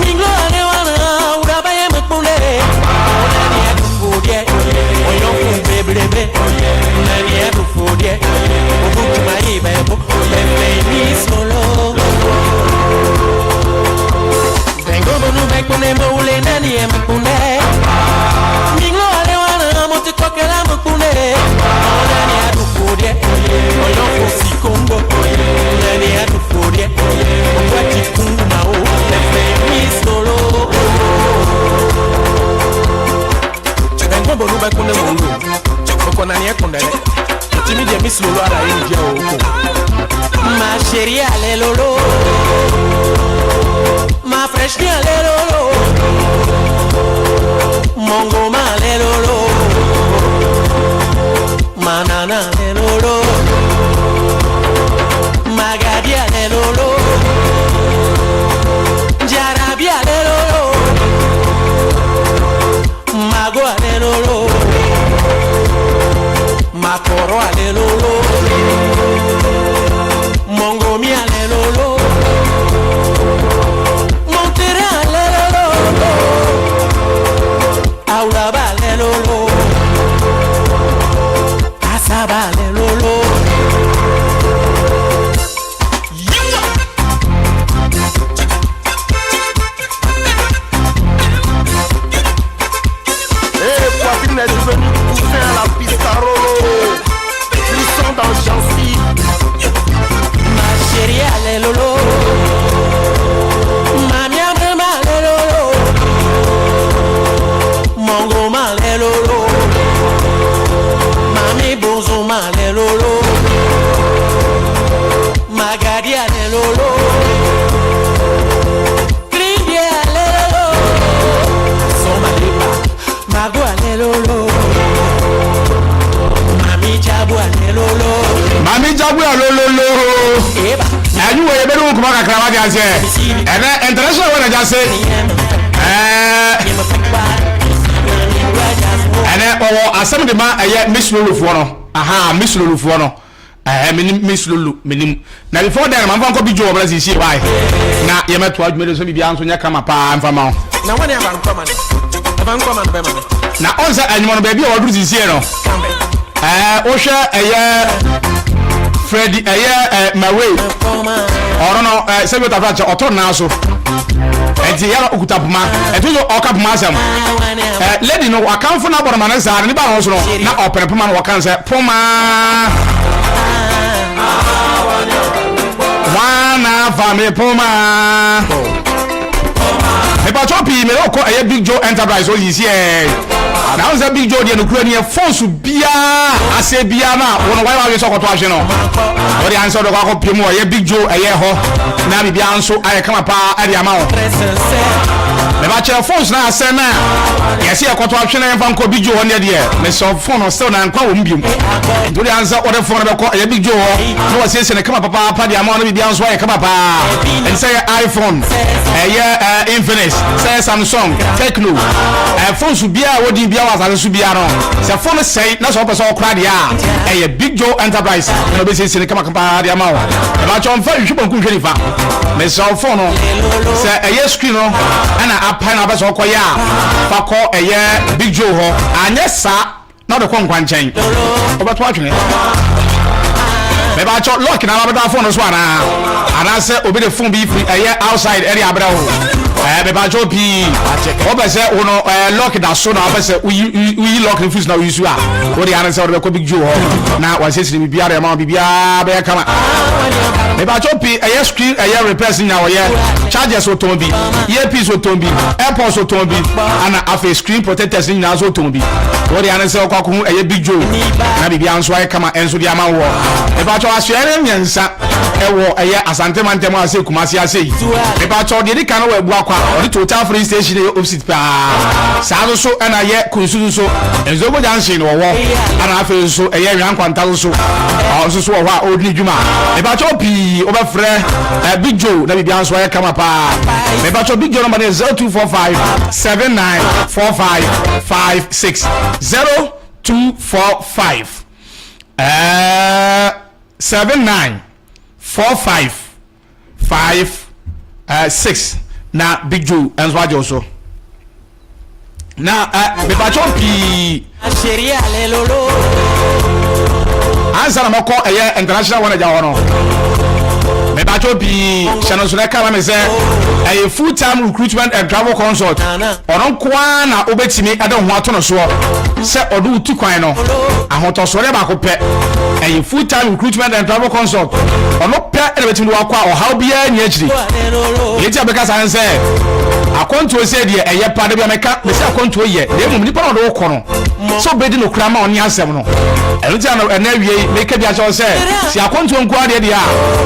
Minglo ane wana ura ba e mekpone. Nani e dufodie. Oyo kumbe blebe. Nani e dufodie. Obuki mai bebo. Bebe solo. Vengo con un becco ne mole nani e mekpone. Minglo ane wana moti koke la mekpone. Nani e dufodie. Oyo kusi kongo. Nani e dufodie. Obuki kuma o. Bebe solo. Vengo con un becco ne mole. Oko nani e kondele. Timi de Miss Lolo ara Anigyie oko. Ma chérie ale lolo. Ma fresh ale lolo. Mongo ma ale lolo. Manana ale lolo. Magadi ale lolo. Jarabi ale lolo. Mago ale lolo. Makoro ale lolo. Mongo mi ale lolo. Montere ale lolo. Aula ba ale lolo. Asaba I say, and international when I just say, and then some of the man I Miss Lulu Fuano. Aha, Miss Lulu Fuano. Miss Lulu, minim. Now before that, my uncle be Joe, as you see why. Now you met 12 minutes to be answered when you come up and from out. Now when I'm coming, now also and you want to baby or do this here. Osha Freddy my way. Or no, say what I've got or now so. And the yellow Ukutapuma, and to your Okap Masam. Let you know, I come from our manners and the balance now open a man or can say, Puma. One family Puma. Epachopi me oko a Big Joe Enterprise so is here. Now is a Big Joe the Ukrainian phone to bia ase bia na won why we so ko to ahwe no. What the answer do ko pemu a Big Joe a ye ho na bia nso aye kama pa ade ama wo. Me ba chere phones na ase na yes ye ko to ahwe na emfa ko Big Joe ne de me so phone still na nkwa wo mbiem. Do the answer what the phone be ko a Big Joe no was say na kama pa de ama no bia nso aye kama pa. And say iPhone Infinite, say Samsung, Tecno, phone should be a wodi bia was as should be around. Say phone say na so person cry dia. Big Joe Enterprise. No be say kama kama dia ma wa. Ba chon fa hwe bonku hwe nifa. Me so phone no. Say screen no ana apa na ba so koya. Fa ko Big Joe ho. Anye sa na de kwankwan chen. Obato atwene. Me ba cho lock na ba da phone so ana. Ana say obi the phone be free outside area abra ho. Me ba cho pi. Oba say uno lock da so na oba say we lock the fuse na we use a. What the ana say obi ko Big Joe ho. Na wa say bi bia ma bi bia be kama. Me ba cho pi screen replacing na we chargers so ton bi. Earpiece so ton bi. AirPods so ton bi. Ana afa screen protectors ni na so ton bi. What the ana say ko ko Big Joe. Na bi bia nso ay kama enso dia ma wo. Me ba cho aswere nyansa ewo asante mantem ase kumasi ase yi. Me ba cho de kan we bu akwa o total free station e opposite pa. Sa so na ye kunsu so enzo go jansin wo wo. Ana afa so hwan kwanta so. O so wo ha odni djuma. Me ba cho pi o ba frɛ Big Joe na bibia nso ay kama pa. Me ba cho Big Joe number 0245 794556 0245 794556 na Big Joe and Swajo also. Now, me pachopi. Answer na moko international one aja me pachopi channel so ka me say a full-time recruitment and travel consult. Onon kwa na obetimi ade ho ato no so se odu uti kwan no ahotosore ba ko pe a full-time recruitment and travel consult. Ono pe e betimi wa kwa o how bia nya chiri yeti abeka san say akonto se de eye pa de bia meka me se akonto ye de mum ni pa no do ko no so bedi no kura ma oni asem no eno ti na wie meka bia cho say si akonto nko ade de a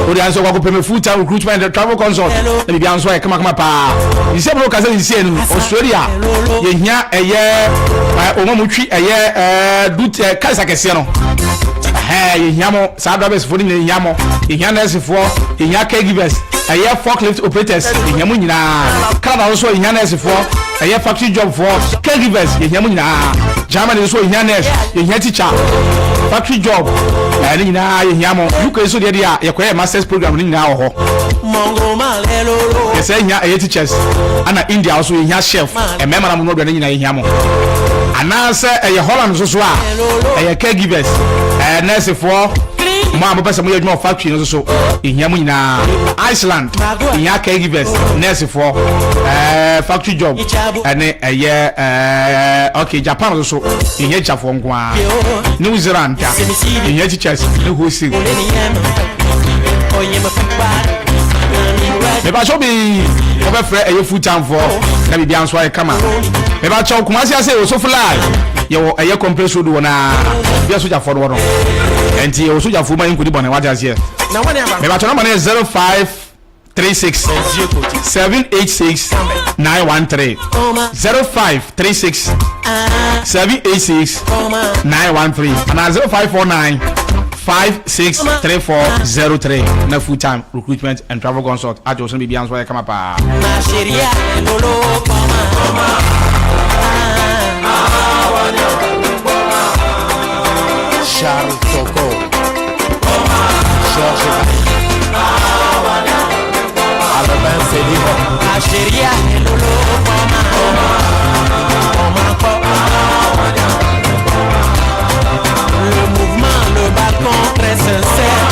o de anso kwa ko pe me full-time recruitment and travel consult na bia anso e kama pa ise bro ka say ise no Australia ye hia eye o mo twi eye dut kaisa kese no ye hia mo sa drivers for ni hia mo ye hia nurse for ye hia caregivers eye forklift operators ye hia mo nyina Canada also ye hia nurse for eye factory job for caregivers ye hia mo nyina Germany also ye hia nurse ye hia teacher factory job ni nyina ye hia mo UK so de dia ye kwa masters program ni nyina ho mongo malelo ye say hia eye teachers ana India also ye hia chef e mema na mo no do ni nyina ye hia mo ana say eye Holland so a eye caregivers nurse for mo am pese mo ye djuma factory no so ehia mo nyina Iceland ehia caregivers nurse for factory job ene eye okay Japan so ehia chafo nkwa New Zealand ehia teachers ne hosting me ba cho bi o be frɛ eye full time for na bi anso ay kama me ba cho kuma ase o so fly ye wo eye compressor do na bi so ja for do no enti o so ja fu ma nkudi bone wa ja se na wone aba me ba cho number 0536 786 913 0536 786 913 and 0549 563403 na full time recruitment and travel consult at Johnson Bibi answer come up Charles Toko Georges Alvin Céline Algérie et Lolo le mouvement, le balcon très sincère.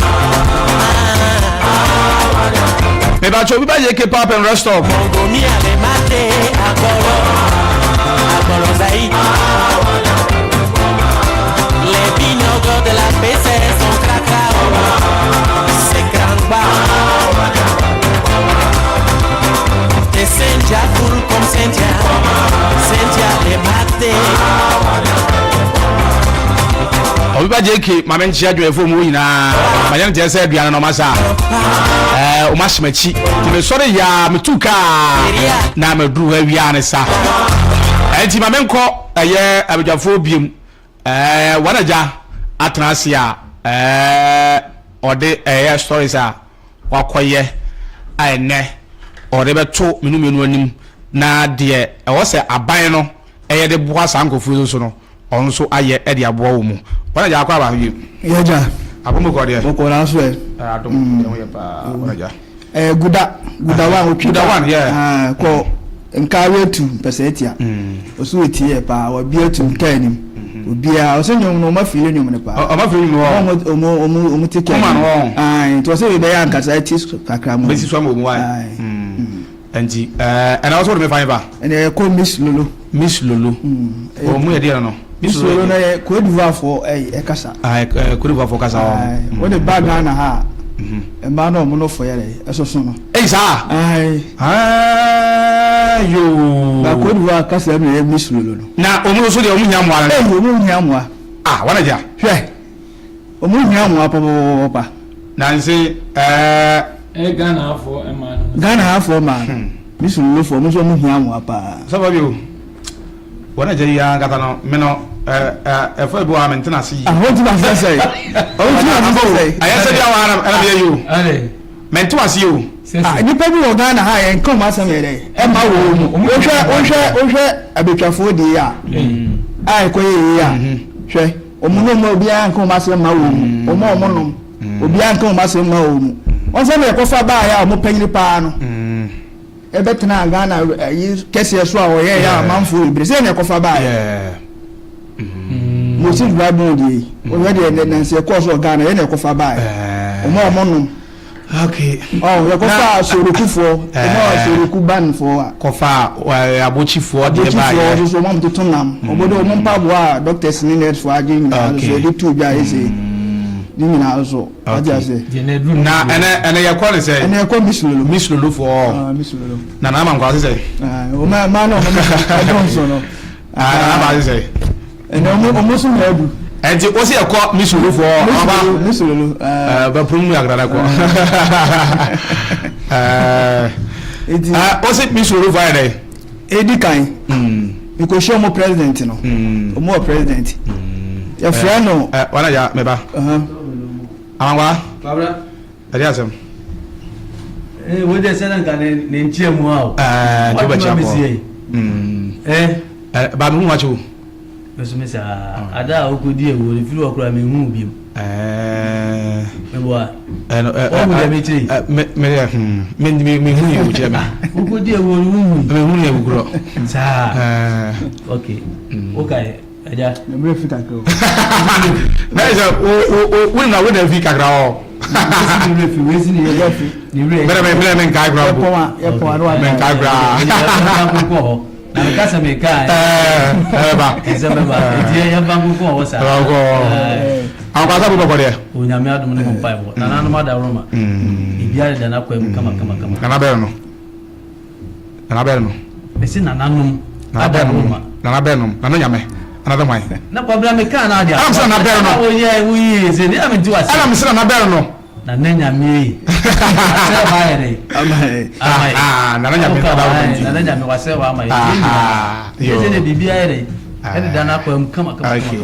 Mais bah tu veux pas dire que pop and rest up. Mongomi avait maté à Golo Zaï. Les binogres de la PC sont cracao. C'est grand bas. Et Cynthia cool comme Cynthia. Cynthia est maté. Obi ba JK ma men chia dwe fo mu yina ma yan je se aduane no masa o ma shemachi ti me sore ya metuka na maduru ha wi ane sa enti ma men ko eye abadwafo biem wanaja atrasia ode stories a wakoye ene ode beto menu anim na de e wo se aban no eye de boa sankofu so no onso aye e de aboa wo mu wana ja akwa ba yi yeja abomo ko de ko na so e adom de wo pa wana ja guda wa o guda one yeah ko nka wetu pesetia oso wetie pa wa bietu nkanim obia osenyo no ma fili nyom ne pa o ma fili no o tike to say be ya nkasa tis kakra mo besi so mo mu wa enti and also me find ba and ko Miss Lolo o mu e de no Miss Lolo na ko diva for kasa ko diva for kasa o de bag na ha ma no mo no for yere eso so no sa yo ba ko diva kasa me Miss Lolo na o mu so de o mu nya mo ala o mu nya mo wana ja hwe o mu nya mo pa na nse Ghana afọ ema no Ghana afọ ma Miss Lolo for mo so mu nya mo pa so ba bi o wana ja ya kata no me no efo bo amentena si what do I say ayese dia wana ana be you ale mento asi you ni pe bi o Ghana ha en come asem yere e ma wo mu o hwe abetwafo di ya ai ko yi ya hwe o mu no mo bia nko ma asem ma wo mu o mo no obi an nko ma asem ma wo mu on se me ko fa ba ya o mo panyiri pa no e betena Ghana yi kese so a o ye ya manfo ibre se me ko fa ba ya mo si gba bo di o we de na se ko so Ghana ye na ko fa ba o mo no okay oh ya ko fa sorokufo mo soroku ban fo ko fa abochifo de ba ya so mo to tunam obodo mo mpa bo a doctors ni net fo agin na so de tu bia ese ni na so aja se na ene ya call say ene ko Miss Lolo for Miss Lolo na man kwa say o ma no I don't so no na ba say ene o so na edu enti o se ko Miss Lolo for Miss Lolo ba promu ya grada ko o se Miss Lolo for ere edi kan because show mo president no o mo president ya friend wana ya meba amangwa babra eri asem wo de senan kan ne nchie mu a to ba chapo ba mu ma chu meso mesa ada okodi e wo filu okura me hu biem me boa o mu de mechi me hu yu chema okodi e wo hu me hu ne bugro sa okay okay aja na me fika ko na is we na we na fika gra o wesi ni refi ni re me kai gra e po aro me kai gra na kasa me kai ba ezema ba die ya bangu ko wo sa ko an ka sabu ko de o nyame adum ne mpa bo na nanu ma da roma ibia da na kwa mu kama na be no esi na nanum ada roma na be no na nyame another man na problem me kan na dia am sa na be no o ye wi ze ni am ti wasi am sa na be no na nyame ase ba ere amai na nyame ta da na nyame wase wa amai ye ze ne bibia ere ene da na kwa mu kama okay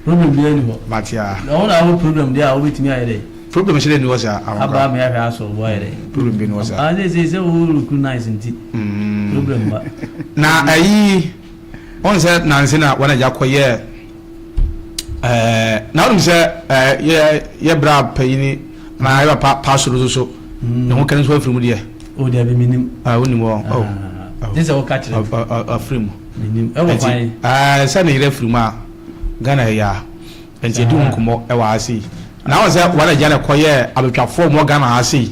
problem bi ani ho matia na wona ho problem dia wo betimi ayede problem shele ni wo sa aba me ahwe aso bo ayede problem bi ni wo sa say wo look nice nti problem ba na ayi on say na nse na wana ja koye na on say ye bra payini na ayi pa so na ho kan so afirimu de o de be minim wonim wo this o catch afirimu minim e wo fine say na ire afirimu a Ghana ya enti edu nkomo e wa ase na on say wana ja na koye abetwafo mo Ghana ase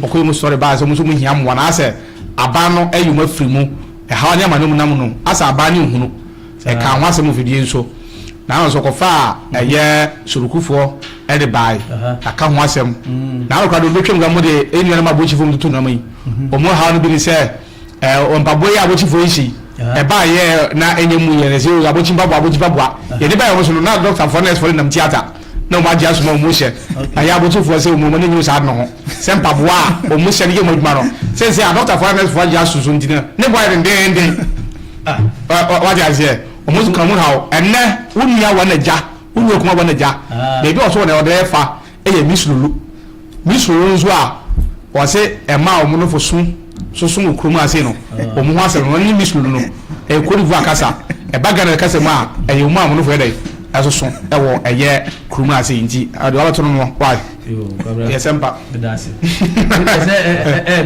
okoye mu story ba so mu hia mo na ase aba no ayuma afirimu e ha nya manum nam no asa aba ni hunu e ka nwase mu fidie nso na on so kofa eye surukufo e de bai aka ho asem na ro kwado betwem ga mo de enu na mabochi fo mtutu na mai o mo ha no bi ni se o mpaboy abochi fo ishi e ba ye na enyemu ye ne se o abochi babwa ye de ba ye so no na doctor for nurse for nam theater na o ma dia so mo hye aya abochi fo se o mo ne nyu sa no ho se mpaboa o mo hye ne ye mo dwuma no se a doctor for nurse for dia so ntina ne boy den wa dia se o mo kan mo ha enne unia wa na ja unu okuma wa na ja baby o so na o de fa e ye misulu nzo a o se e ma o mo no fo sun okroma ase no o mo ho ase no ni misulu no e ko rivu akasa e baga na kasa ma e ye mo no fo dai aso so e wo e ye kroma ase nti ade wa to no why yes empa bedase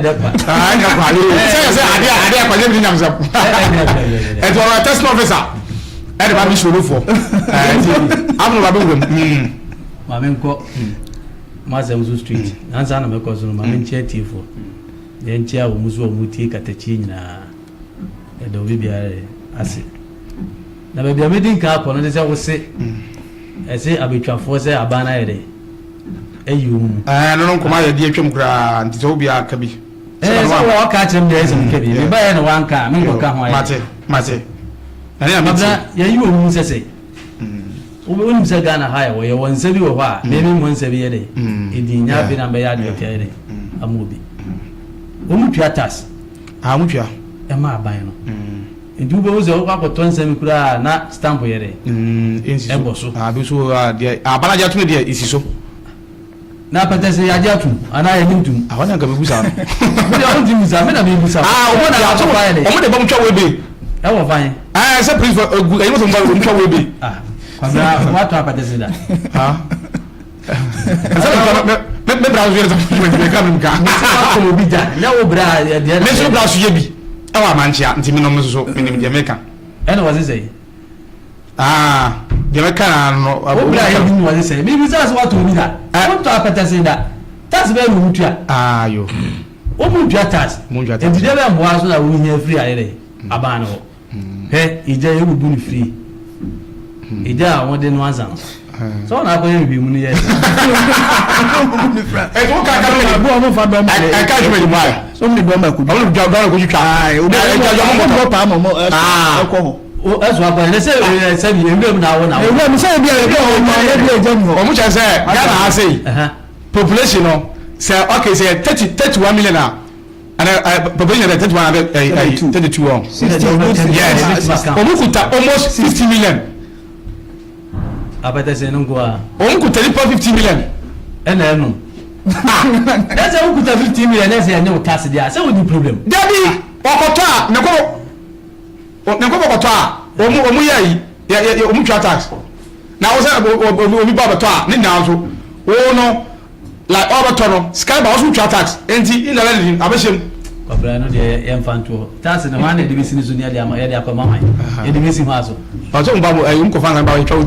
depa anya kwa se ade kwa je bi nyam zap e to ra test officer e de ba misulu fo amno ba be wem ma men ko Mazewu street anza na meko so ma men chia tifo de ntia wo muzo mu tie Katakyie nyina e do bi bia ase na be bia medin ka ko no de se wo se e se abetwafo se abana yede eyum no nkoma ye die twem kura nti so bia ka bi so wo ka chem de se nke bi ba ye no wanka men ko ka ho mate na ya mate ya yi wo mu se Ubu se Ghana haya wo ye wonse bi wo ha me me wonse bi ye de edi nya bi na be ya de tie de amubi omu twa tas amutwa e ma aban no ndu be wo ze wo kwa to nsem kura na stamp ye de ensi e bo so bi so de abana ja tumi de isi so na patese ya ja tu ana ye nimtum awon ga be busa no me de on dimusa me na me busa o na ya to o mo de bom twa we be e wo fine se please ayi mo so mo twa we be watu hapa desida ha me bra zo yeza me ka me ka ko mo bi da na wo bra de me so bra so ye bi e wa manchia nti me no me so me ni Jamaica ene wazi sei Jamaica no wo bra ye bi wazi sei me bi za so watu bi da watu hapa desida tas be mu mutua yo o mu mutua tas enti de be mboa so na wo hia free ayere aba na ho ije ye bu ni free ija won de no azan so na ko yin bi mu ni ye e to ka ka bo mo fa do mo e ka jwe mo so mi do ma ku o ja do ko twa o de ja mo pa mo ko ho o eso apa ne se bi embe na wo na wo e mi se bi e o ma e bi e jam ho o mu cha se Ghana ha sei population no say okay say 31 million and population of 32 yes o mu kuta almost 50 million apata se no kwa o ku tele 50 million ena eno ese o ku ta 50 million ese ya nyo tax dia se o di problem dabi okoto ne ko okoto o mu yayi ya o mu twa tax na o se o mi baba to ni na so o no like obato no sky ba o so twa tax enti ina la ni abeshem kwabra no de emfanto tax na wane de bi sini so ni ya de akoma man ya de mesi ho aso o so mba mo ko fan ba twa